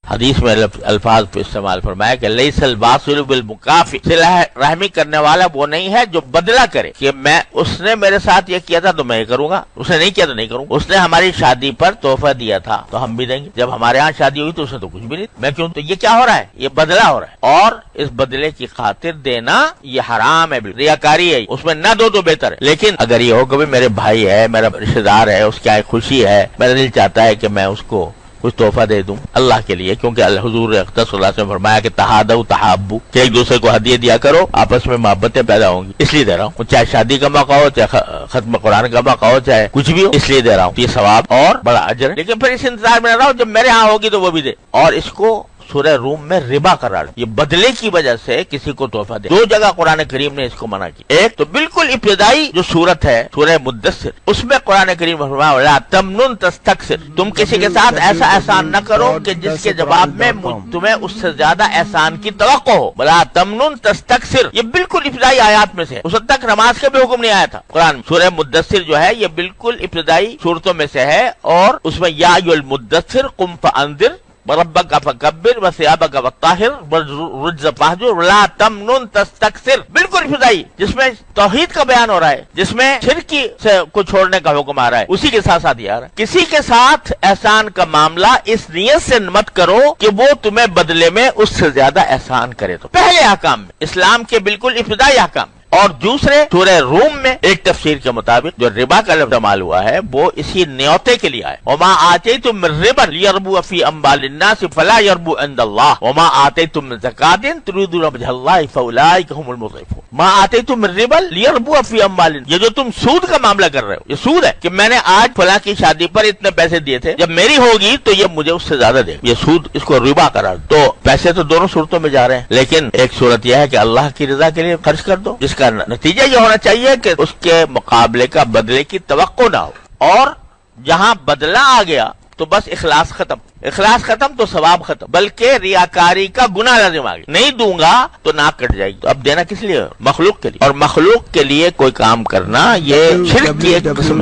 حدیث میں الفاظ پہ استعمال فرمایا کہ لیس الواصل بالمکافئ، صلہ رحمی کرنے والا وہ نہیں ہے جو بدلہ کرے کہ میں اس نے میرے ساتھ یہ کیا تھا تو میں یہ کروں گا، اس نے نہیں کیا تو نہیں کروں گا، اس نے ہماری شادی پر تحفہ دیا تھا تو ہم بھی دیں گے، جب ہمارے ہاں شادی ہوئی تو اس نے تو کچھ بھی نہیں، میں کیوں؟ تو یہ کیا ہو رہا ہے؟ یہ بدلہ ہو رہا ہے، اور اس بدلے کی خاطر دینا یہ حرام ہے، ریاکاری ہے، اس میں نہ دو تو بہتر ہے۔ لیکن اگر یہ ہو کہ میرے بھائی ہے، میرا رشتہ دار ہے، اس کی خوشی ہے، میرا دل چاہتا ہے کہ میں اس کو کچھ تحفہ دے دوں اللہ کے لیے، کیونکہ حضور اقدس صلی اللہ علیہ وسلم نے فرمایا کہ تہادوا تحابوا، کہ ایک دوسرے کو ہدیے دیا کرو، آپس میں محبتیں پیدا ہوں گی، اس لیے دے رہا ہوں، چاہے شادی کا موقع ہو، چاہے ختم قرآن کا موقع ہو، چاہے کچھ بھی ہو، اس لیے دے رہا ہوں، یہ ثواب اور بڑا اجر ہے۔ لیکن پھر اس انتظار میں نہ رہو جب میرے ہاں ہوگی تو وہ بھی دے، اور اس کو سورہ روم میں ربا قرار دیا، یہ بدلے کی وجہ سے کسی کو تحفہ دے۔ دو جگہ قرآن کریم نے اس کو منع کی، ایک تو بالکل ابتدائی جو سورت ہے سورہ مدثر، اس میں قرآن کریم فرمایا وَلَا تَمْنُنْ تَسْتَكْثِرْ، تم کسی کے ساتھ ایسا احسان نہ کرو کہ جس کے جواب میں تمہیں اس سے زیادہ احسان کی توقع ہو۔ وَلَا تَمْنُنْ تَسْتَكْثِرْ، یہ بالکل ابتدائی آیات میں سے، اس وقت تک نماز کا بھی حکم نہیں آیا تھا قرآن میں۔ سورہ مدثر جو ہے یہ بالکل ابتدائی صورتوں میں سے ہے، اور اس میں یا ایھا المدثر قم فانذر وَرَبَّكَ فَكَبِّرْ وَثِيَابَكَ وَطَّهِّرْ وَالرُّجْزَ فَاهْجُرْ وَلَا تَمْنُنْ تَسْتَكْثِرْ، بالکل ابتدائی، جس میں توحید کا بیان ہو رہا ہے، جس میں شرک کو چھوڑنے کا حکم آ رہا ہے، اسی کے ساتھ ساتھ یہ آ رہا ہے کسی کے ساتھ احسان کا معاملہ اس نیت سے مت کرو کہ وہ تمہیں بدلے میں اس سے زیادہ احسان کرے۔ تو پہلے احکام میں، اسلام کے بالکل ابتدائی احکام میں، اور دوسرے سورہ روم میں ایک تفسیر کے مطابق جو ربا کا لفظ استعمال ہوا ہے وہ اسی نیوتے کے لیے آئے، وما آتیتم من ربا لیربو فی اموال الناس فلا یربو عند اللہ وما آتیتم من زکاۃ تريدون وجه اللہ فاولئک هم المضعفون۔ ما آتیتم من ربا لیربو فی اموال الناس، یہ جو تم سود کا معاملہ کر رہے ہو، یہ سود ہے کہ میں نے آج فلاں کی شادی پر اتنے پیسے دیے تھے، جب میری ہوگی تو یہ مجھے اس سے زیادہ دے، یہ سود، اس کو ربا قرار دو۔ تو پیسے تو دونوں صورتوں میں جا رہے ہیں، لیکن ایک صورت یہ ہے کہ اللہ کی رضا کے لیے خرچ کر دو، جس کا نتیجہ یہ ہونا چاہیے کہ اس کے مقابلے کا بدلے کی توقع نہ ہو، اور جہاں بدلہ آ گیا تو بس اخلاص ختم، اخلاص ختم تو ثواب ختم، بلکہ ریاکاری کا گناہ لازم آ گیا، نہیں دوں گا تو ناک کٹ جائے گی۔ تو اب دینا کس لیے؟ مخلوق کے لیے، اور مخلوق کے لیے کوئی کام کرنا یہ شرک کی ایک قسم